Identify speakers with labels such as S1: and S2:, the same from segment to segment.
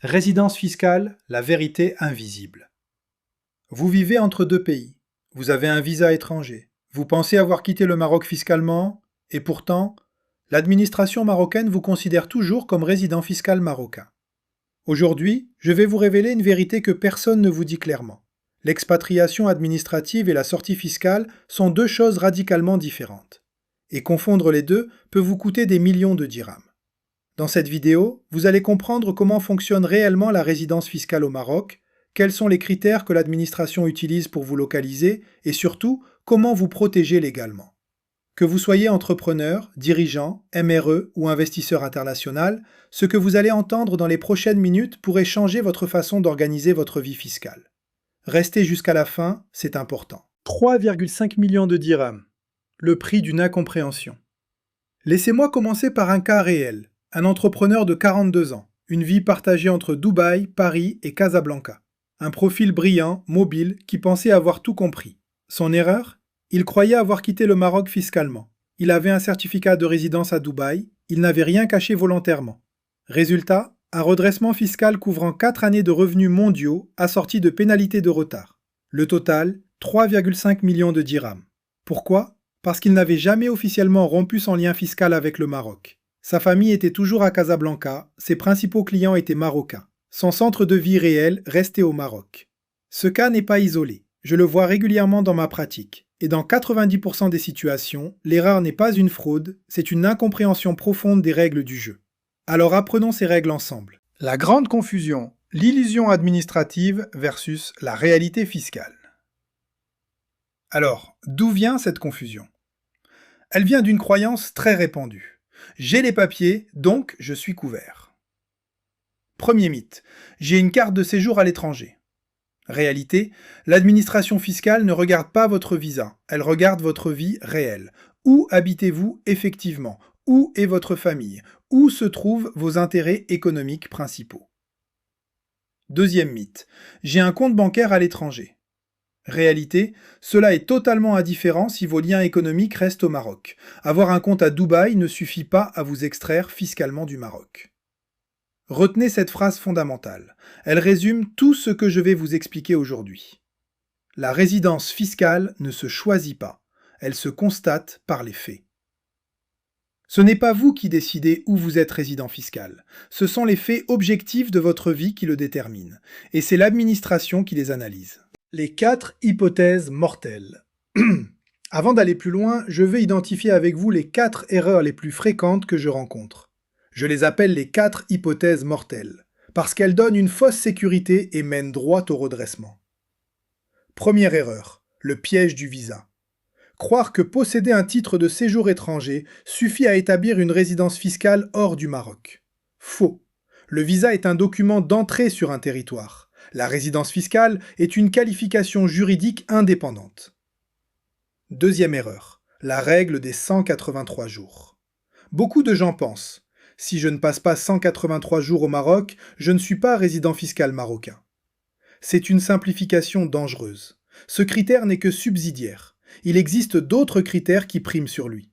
S1: Résidence fiscale, la vérité invisible. Vous vivez entre deux pays. Vous avez un visa étranger. Vous pensez avoir quitté le Maroc fiscalement, et pourtant, l'administration marocaine vous considère toujours comme résident fiscal marocain. Aujourd'hui, je vais vous révéler une vérité que personne ne vous dit clairement. L'expatriation administrative et la sortie fiscale sont deux choses radicalement différentes. Et confondre les deux peut vous coûter des millions de dirhams. Dans cette vidéo, vous allez comprendre comment fonctionne réellement la résidence fiscale au Maroc, quels sont les critères que l'administration utilise pour vous localiser et surtout, comment vous protéger légalement. Que vous soyez entrepreneur, dirigeant, MRE ou investisseur international, ce que vous allez entendre dans les prochaines minutes pourrait changer votre façon d'organiser votre vie fiscale. Restez jusqu'à la fin, c'est important. 3,5 millions de dirhams. Le prix d'une incompréhension. Laissez-moi commencer par un cas réel. Un entrepreneur de 42 ans, une vie partagée entre Dubaï, Paris et Casablanca. Un profil brillant, mobile, qui pensait avoir tout compris. Son erreur? Il croyait avoir quitté le Maroc fiscalement. Il avait un certificat de résidence à Dubaï, il n'avait rien caché volontairement. Résultat, un redressement fiscal couvrant 4 années de revenus mondiaux assorti de pénalités de retard. Le total, 3,5 millions de dirhams. Pourquoi? Parce qu'il n'avait jamais officiellement rompu son lien fiscal avec le Maroc. Sa famille était toujours à Casablanca, ses principaux clients étaient marocains. Son centre de vie réel restait au Maroc. Ce cas n'est pas isolé, je le vois régulièrement dans ma pratique. Et dans 90% des situations, l'erreur n'est pas une fraude, c'est une incompréhension profonde des règles du jeu. Alors apprenons ces règles ensemble. La grande confusion, l'illusion administrative versus la réalité fiscale. Alors, d'où vient cette confusion? Elle vient d'une croyance très répandue. J'ai les papiers, donc je suis couvert. Premier mythe, j'ai une carte de séjour à l'étranger. Réalité, l'administration fiscale ne regarde pas votre visa, elle regarde votre vie réelle. Où habitez-vous effectivement? Où est votre famille? Où se trouvent vos intérêts économiques principaux? Deuxième mythe, j'ai un compte bancaire à l'étranger. Réalité, cela est totalement indifférent si vos liens économiques restent au Maroc. Avoir un compte à Dubaï ne suffit pas à vous extraire fiscalement du Maroc. Retenez cette phrase fondamentale. Elle résume tout ce que je vais vous expliquer aujourd'hui. La résidence fiscale ne se choisit pas, elle se constate par les faits. Ce n'est pas vous qui décidez où vous êtes résident fiscal. Ce sont les faits objectifs de votre vie qui le déterminent, et c'est l'administration qui les analyse. Les 4 hypothèses mortelles. Avant d'aller plus loin, je vais identifier avec vous les 4 erreurs les plus fréquentes que je rencontre. Je les appelle les 4 hypothèses mortelles, parce qu'elles donnent une fausse sécurité et mènent droit au redressement. Première erreur, le piège du visa. Croire que posséder un titre de séjour étranger suffit à établir une résidence fiscale hors du Maroc. Faux. Le visa est un document d'entrée sur un territoire. La résidence fiscale est une qualification juridique indépendante. Deuxième erreur, la règle des 183 jours. Beaucoup de gens pensent « Si je ne passe pas 183 jours au Maroc, je ne suis pas résident fiscal marocain ». C'est une simplification dangereuse. Ce critère n'est que subsidiaire. Il existe d'autres critères qui priment sur lui.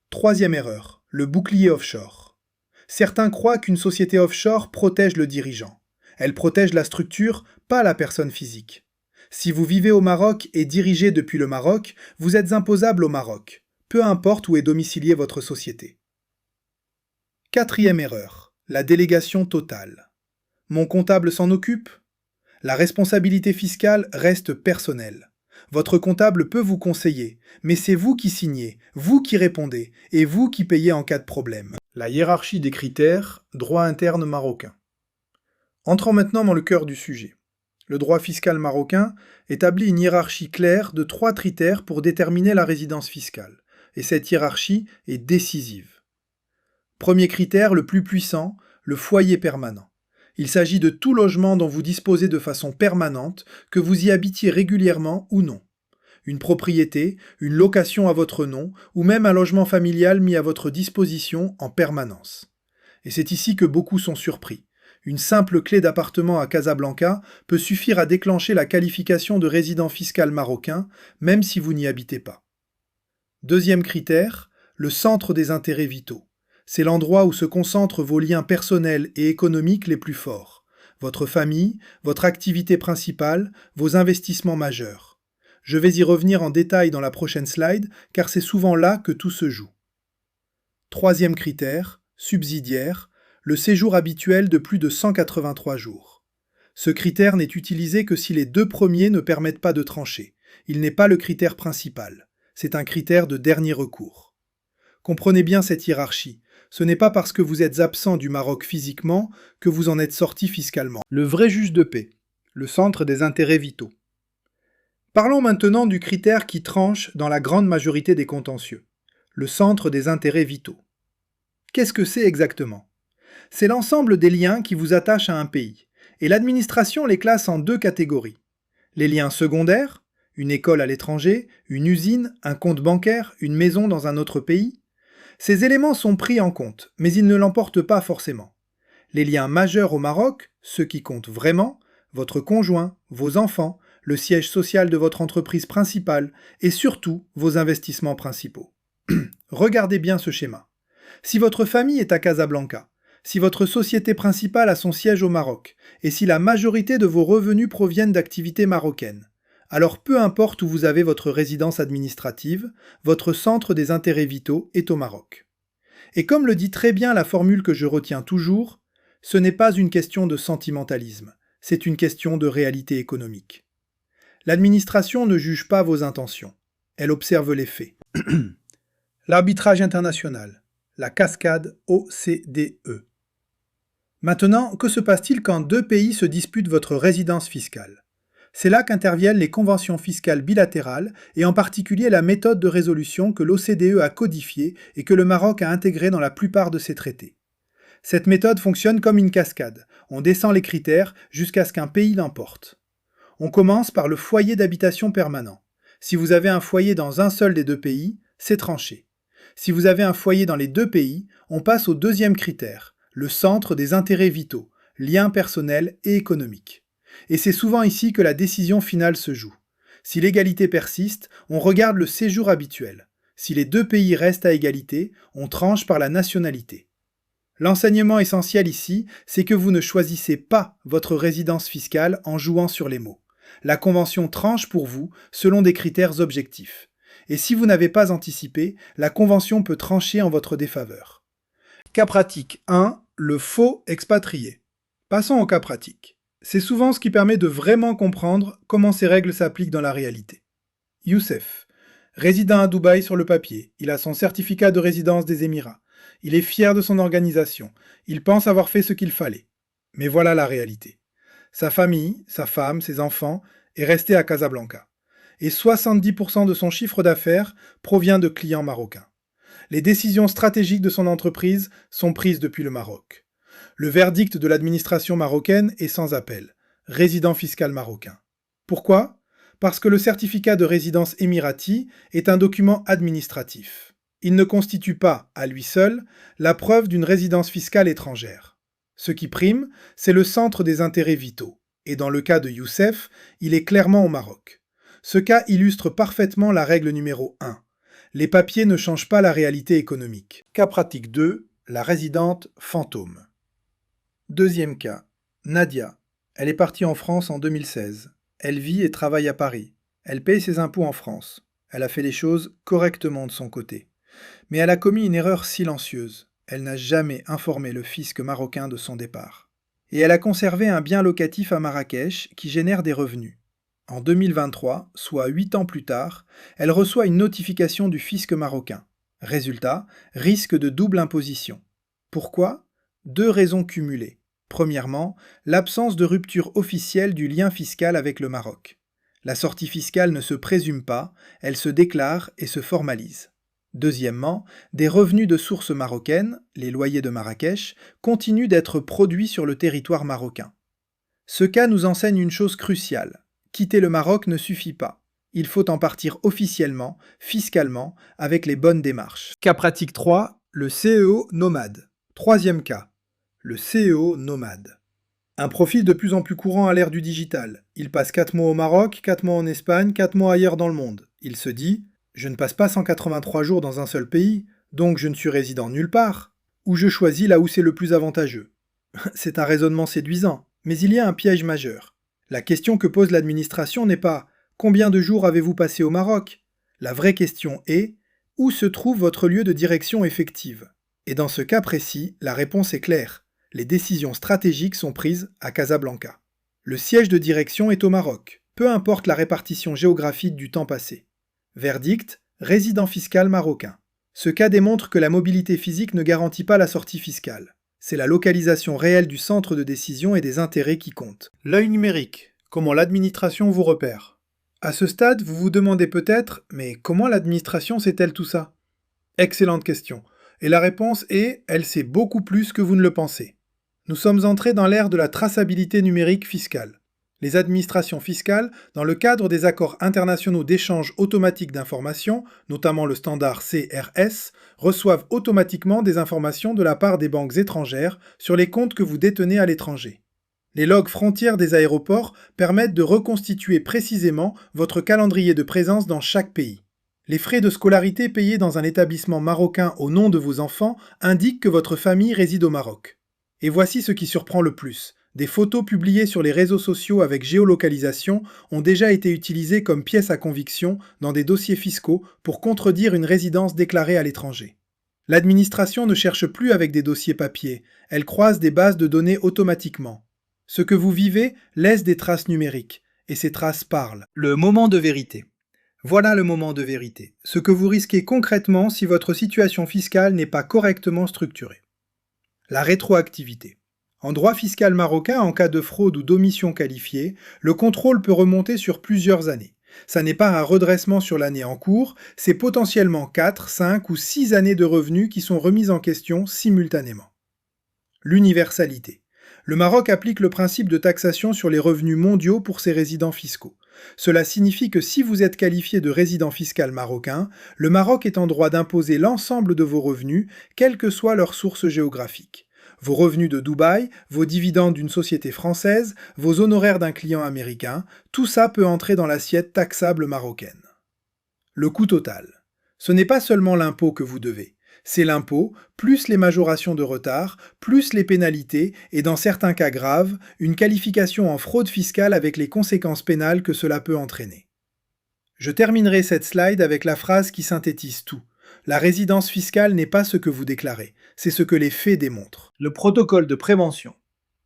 S1: Troisième erreur, le bouclier offshore. Certains croient qu'une société offshore protège le dirigeant. Elle protège la structure, pas la personne physique. Si vous vivez au Maroc et dirigez depuis le Maroc, vous êtes imposable au Maroc, peu importe où est domiciliée votre société. Quatrième erreur, la délégation totale. Mon comptable s'en occupe? La responsabilité fiscale reste personnelle. Votre comptable peut vous conseiller, mais c'est vous qui signez, vous qui répondez, et vous qui payez en cas de problème. La hiérarchie des critères, droit interne marocain. Entrons maintenant dans le cœur du sujet. Le droit fiscal marocain établit une hiérarchie claire de 3 critères pour déterminer la résidence fiscale, et cette hiérarchie est décisive. Premier critère, le plus puissant, le foyer permanent. Il s'agit de tout logement dont vous disposez de façon permanente, que vous y habitiez régulièrement ou non. Une propriété, une location à votre nom, ou même un logement familial mis à votre disposition en permanence. Et c'est ici que beaucoup sont surpris. Une simple clé d'appartement à Casablanca peut suffire à déclencher la qualification de résident fiscal marocain, même si vous n'y habitez pas. Deuxième critère, le centre des intérêts vitaux. C'est l'endroit où se concentrent vos liens personnels et économiques les plus forts. Votre famille, votre activité principale, vos investissements majeurs. Je vais y revenir en détail dans la prochaine slide, car c'est souvent là que tout se joue. Troisième critère, subsidiaire, le séjour habituel de plus de 183 jours. Ce critère n'est utilisé que si les deux premiers ne permettent pas de trancher. Il n'est pas le critère principal. C'est un critère de dernier recours. Comprenez bien cette hiérarchie. Ce n'est pas parce que vous êtes absent du Maroc physiquement que vous en êtes sorti fiscalement. Le vrai juge de paix, le centre des intérêts vitaux. Parlons maintenant du critère qui tranche dans la grande majorité des contentieux, le centre des intérêts vitaux. Qu'est-ce que c'est exactement? C'est l'ensemble des liens qui vous attachent à un pays, et l'administration les classe en deux catégories. Les liens secondaires, une école à l'étranger, une usine, un compte bancaire, une maison dans un autre pays. Ces éléments sont pris en compte, mais ils ne l'emportent pas forcément. Les liens majeurs au Maroc, ceux qui comptent vraiment, votre conjoint, vos enfants, le siège social de votre entreprise principale et surtout vos investissements principaux. Regardez bien ce schéma. Si votre famille est à Casablanca, si votre société principale a son siège au Maroc, et si la majorité de vos revenus proviennent d'activités marocaines, alors peu importe où vous avez votre résidence administrative, votre centre des intérêts vitaux est au Maroc. Et comme le dit très bien la formule que je retiens toujours, ce n'est pas une question de sentimentalisme, c'est une question de réalité économique. L'administration ne juge pas vos intentions, elle observe les faits. L'arbitrage international, la cascade OCDE. Maintenant, que se passe-t-il quand deux pays se disputent votre résidence fiscale? C'est là qu'interviennent les conventions fiscales bilatérales et en particulier la méthode de résolution que l'OCDE a codifiée et que le Maroc a intégrée dans la plupart de ses traités. Cette méthode fonctionne comme une cascade. On descend les critères jusqu'à ce qu'un pays l'emporte. On commence par le foyer d'habitation permanent. Si vous avez un foyer dans un seul des deux pays, c'est tranché. Si vous avez un foyer dans les deux pays, on passe au deuxième critère, le centre des intérêts vitaux, liens personnels et économiques. Et c'est souvent ici que la décision finale se joue. Si l'égalité persiste, on regarde le séjour habituel. Si les deux pays restent à égalité, on tranche par la nationalité. L'enseignement essentiel ici, c'est que vous ne choisissez pas votre résidence fiscale en jouant sur les mots. La Convention tranche pour vous selon des critères objectifs. Et si vous n'avez pas anticipé, la Convention peut trancher en votre défaveur. Cas pratique 1, le faux expatrié. Passons au cas pratique. C'est souvent ce qui permet de vraiment comprendre comment ces règles s'appliquent dans la réalité. Youssef, résident à Dubaï sur le papier, il a son certificat de résidence des Émirats. Il est fier de son organisation, il pense avoir fait ce qu'il fallait. Mais voilà la réalité. Sa famille, sa femme, ses enfants est resté à Casablanca. Et 70% de son chiffre d'affaires provient de clients marocains. Les décisions stratégiques de son entreprise sont prises depuis le Maroc. Le verdict de l'administration marocaine est sans appel. Résident fiscal marocain. Pourquoi? Parce que le certificat de résidence émirati est un document administratif. Il ne constitue pas, à lui seul, la preuve d'une résidence fiscale étrangère. Ce qui prime, c'est le centre des intérêts vitaux. Et dans le cas de Youssef, il est clairement au Maroc. Ce cas illustre parfaitement la règle numéro 1. Les papiers ne changent pas la réalité économique. Cas pratique 2, la résidente fantôme. Deuxième cas, Nadia. Elle est partie en France en 2016. Elle vit et travaille à Paris. Elle paye ses impôts en France. Elle a fait les choses correctement de son côté. Mais elle a commis une erreur silencieuse. Elle n'a jamais informé le fisc marocain de son départ. Et elle a conservé un bien locatif à Marrakech qui génère des revenus. En 2023, soit 8 ans plus tard, elle reçoit une notification du fisc marocain. Résultat, risque de double imposition. Pourquoi? Deux raisons cumulées. Premièrement, l'absence de rupture officielle du lien fiscal avec le Maroc. La sortie fiscale ne se présume pas, elle se déclare et se formalise. Deuxièmement, des revenus de source marocaine, les loyers de Marrakech, continuent d'être produits sur le territoire marocain. Ce cas nous enseigne une chose cruciale. Quitter le Maroc ne suffit pas. Il faut en partir officiellement, fiscalement, avec les bonnes démarches. Cas pratique 3, le CEO nomade. Troisième cas, le CEO nomade. Un profil de plus en plus courant à l'ère du digital. Il passe 4 mois au Maroc, 4 mois en Espagne, 4 mois ailleurs dans le monde. Il se dit « Je ne passe pas 183 jours dans un seul pays, donc je ne suis résident nulle part ». ou je choisis là où c'est le plus avantageux. C'est un raisonnement séduisant, mais il y a un piège majeur. La question que pose l'administration n'est pas « Combien de jours avez-vous passé au Maroc ?». La vraie question est « Où se trouve votre lieu de direction effective ?» Et dans ce cas précis, la réponse est claire. Les décisions stratégiques sont prises à Casablanca. Le siège de direction est au Maroc, peu importe la répartition géographique du temps passé. Verdict, résident fiscal marocain. Ce cas démontre que la mobilité physique ne garantit pas la sortie fiscale. C'est la localisation réelle du centre de décision et des intérêts qui comptent. L'œil numérique. Comment l'administration vous repère. À ce stade, vous vous demandez peut-être, mais comment l'administration sait-elle tout ça? Excellente question. Et la réponse est, elle sait beaucoup plus que vous ne le pensez. Nous sommes entrés dans l'ère de la traçabilité numérique fiscale. Les administrations fiscales, dans le cadre des accords internationaux d'échange automatique d'informations, notamment le standard CRS, reçoivent automatiquement des informations de la part des banques étrangères sur les comptes que vous détenez à l'étranger. Les logs frontières des aéroports permettent de reconstituer précisément votre calendrier de présence dans chaque pays. Les frais de scolarité payés dans un établissement marocain au nom de vos enfants indiquent que votre famille réside au Maroc. Et voici ce qui surprend le plus. Des photos publiées sur les réseaux sociaux avec géolocalisation ont déjà été utilisées comme pièces à conviction dans des dossiers fiscaux pour contredire une résidence déclarée à l'étranger. L'administration ne cherche plus avec des dossiers papier, elle croise des bases de données automatiquement. Ce que vous vivez laisse des traces numériques, et ces traces parlent. Le moment de vérité. Voilà le moment de vérité, ce que vous risquez concrètement si votre situation fiscale n'est pas correctement structurée. La rétroactivité. En droit fiscal marocain, en cas de fraude ou d'omission qualifiée, le contrôle peut remonter sur plusieurs années. Ça n'est pas un redressement sur l'année en cours, c'est potentiellement 4, 5 ou 6 années de revenus qui sont remises en question simultanément. L'universalité. Le Maroc applique le principe de taxation sur les revenus mondiaux pour ses résidents fiscaux. Cela signifie que si vous êtes qualifié de résident fiscal marocain, le Maroc est en droit d'imposer l'ensemble de vos revenus, quelle que soit leur source géographique. Vos revenus de Dubaï, vos dividendes d'une société française, vos honoraires d'un client américain, tout ça peut entrer dans l'assiette taxable marocaine. Le coût total. Ce n'est pas seulement l'impôt que vous devez. C'est l'impôt, plus les majorations de retard, plus les pénalités et dans certains cas graves, une qualification en fraude fiscale avec les conséquences pénales que cela peut entraîner. Je terminerai cette slide avec la phrase qui synthétise tout. La résidence fiscale n'est pas ce que vous déclarez, c'est ce que les faits démontrent. Le protocole de prévention.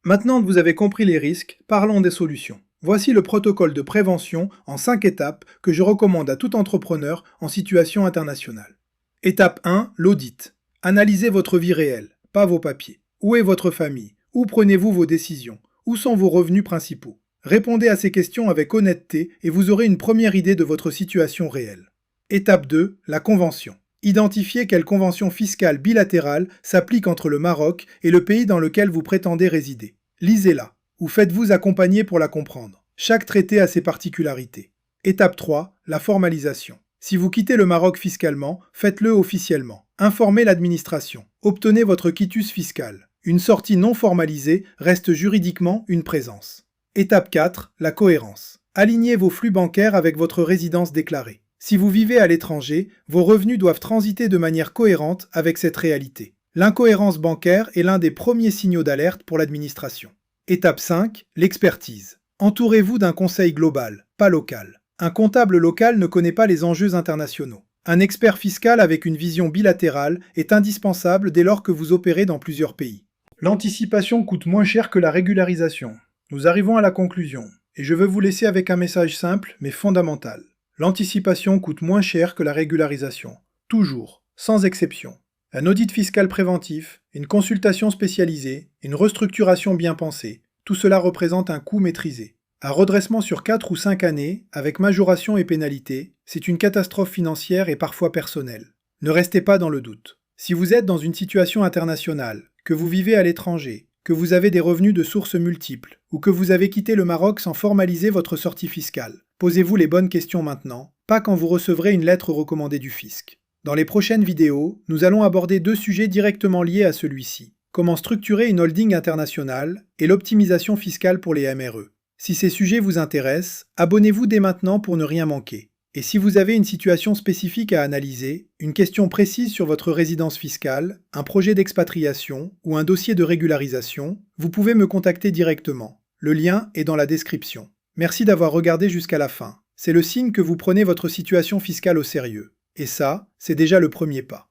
S1: Maintenant que vous avez compris les risques, parlons des solutions. Voici le protocole de prévention en 5 étapes que je recommande à tout entrepreneur en situation internationale. Étape 1, l'audit. Analysez votre vie réelle, pas vos papiers. Où est votre famille? Où prenez-vous vos décisions? Où sont vos revenus principaux? Répondez à ces questions avec honnêteté et vous aurez une première idée de votre situation réelle. Étape 2, la convention. Identifiez quelle convention fiscale bilatérale s'applique entre le Maroc et le pays dans lequel vous prétendez résider. Lisez-la, ou faites-vous accompagner pour la comprendre. Chaque traité a ses particularités. Étape 3, la formalisation. Si vous quittez le Maroc fiscalement, faites-le officiellement. Informez l'administration. Obtenez votre quitus fiscal. Une sortie non formalisée reste juridiquement une présence. Étape 4, la cohérence. Alignez vos flux bancaires avec votre résidence déclarée. Si vous vivez à l'étranger, vos revenus doivent transiter de manière cohérente avec cette réalité. L'incohérence bancaire est l'un des premiers signaux d'alerte pour l'administration. Étape 5, l'expertise. Entourez-vous d'un conseil global, pas local. Un comptable local ne connaît pas les enjeux internationaux. Un expert fiscal avec une vision bilatérale est indispensable dès lors que vous opérez dans plusieurs pays. L'anticipation coûte moins cher que la régularisation. Nous arrivons à la conclusion, et je veux vous laisser avec un message simple mais fondamental. L'anticipation coûte moins cher que la régularisation. Toujours, sans exception. Un audit fiscal préventif, une consultation spécialisée, une restructuration bien pensée, tout cela représente un coût maîtrisé. Un redressement sur 4 ou 5 années, avec majoration et pénalité, c'est une catastrophe financière et parfois personnelle. Ne restez pas dans le doute. Si vous êtes dans une situation internationale, que vous vivez à l'étranger, que vous avez des revenus de sources multiples, ou que vous avez quitté le Maroc sans formaliser votre sortie fiscale, posez-vous les bonnes questions maintenant, pas quand vous recevrez une lettre recommandée du fisc. Dans les prochaines vidéos, nous allons aborder 2 sujets directement liés à celui-ci. Comment structurer une holding internationale et l'optimisation fiscale pour les MRE. Si ces sujets vous intéressent, abonnez-vous dès maintenant pour ne rien manquer. Et si vous avez une situation spécifique à analyser, une question précise sur votre résidence fiscale, un projet d'expatriation ou un dossier de régularisation, vous pouvez me contacter directement. Le lien est dans la description. Merci d'avoir regardé jusqu'à la fin. C'est le signe que vous prenez votre situation fiscale au sérieux. Et ça, c'est déjà le premier pas.